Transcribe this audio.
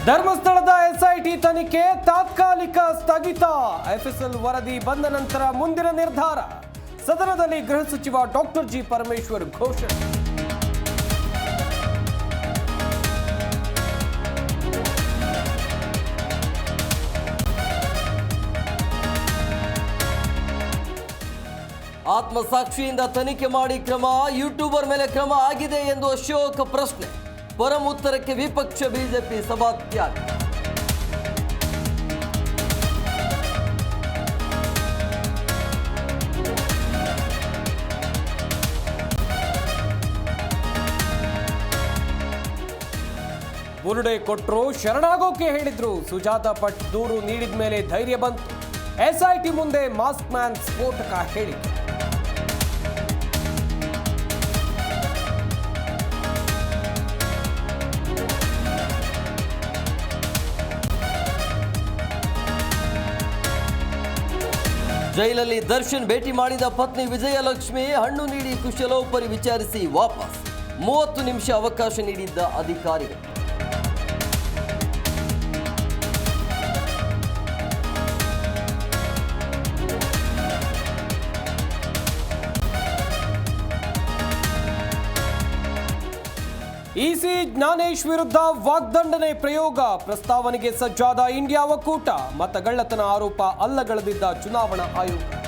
ಧರ್ಮಸ್ಥಳದ ಎಸ್ಐಟಿ ತನಿಖೆ ತಾತ್ಕಾಲಿಕ ಸ್ಥಗಿತ. ಎಫ್ಎಸ್ಎಲ್ ವರದಿ ಬಂದ ನಂತರ ಮುಂದಿನ ನಿರ್ಧಾರ. ಸದನದಲ್ಲಿ ಗೃಹ ಸಚಿವ ಡಾಕ್ಟರ್ ಜಿ ಪರಮೇಶ್ವರ್ ಘೋಷಣೆ. ಆತ್ಮಸಾಕ್ಷಿಯಿಂದ ತನಿಖೆ ಮಾಡಿ ಕ್ರಮ, ಯೂಟ್ಯೂಬರ್ ಮೇಲೆ ಕ್ರಮ ಆಗಿದೆ ಎಂದು ಅಶೋಕ್ ಪ್ರಶ್ನೆ. ಪರಂ ಉತ್ತರಕ್ಕೆ ವಿಪಕ್ಷ ಬಿಜೆಪಿ ಸಭಾತ್ಯಾಗ. ಬುರುಡೆ ಕೊಟ್ಟರು, ಶರಣಾಗೋಕೆ ಹೇಳಿದ್ರು. ಸುಜಾತ ಭಟ್ ದೂರು ನೀಡಿದ ಮೇಲೆ ಧೈರ್ಯ ಬಂತು. ಎಸ್ಐಟಿ ಮುಂದೆ ಮಾಸ್ಕ್ ಮ್ಯಾನ್ ಸ್ಫೋಟಕ ಹೇಳಿಕೆ. ಜೈಲಲ್ಲಿ ದರ್ಶನ್ ಭೇಟಿ ಮಾಡಿದ ಪತ್ನಿ ವಿಜಯಲಕ್ಷ್ಮಿ ಹಣ್ಣು ನೀಡಿ ಕುಶಲೋಪರಿ ವಿಚಾರಿಸಿ ವಾಪಸ್. 30 ನಿಮಿಷ ಅವಕಾಶ ನೀಡಿದ್ದ ಅಧಿಕಾರಿಗಳು. ಇಸಿ ಜ್ಞಾನೇಶ್ ವಿರುದ್ಧ ವಾಗ್ದಂಡನೆ ಪ್ರಯೋಗ. ಪ್ರಸ್ತಾವನೆಗೆ ಸಜ್ಜಾದ ಇಂಡಿಯಾ ಒಕ್ಕೂಟ. ಮತಗಳ್ಳತನ ಆರೋಪ ಅಲ್ಲಗಳೆದಿದ್ದ ಚುನಾವಣಾ ಆಯೋಗ.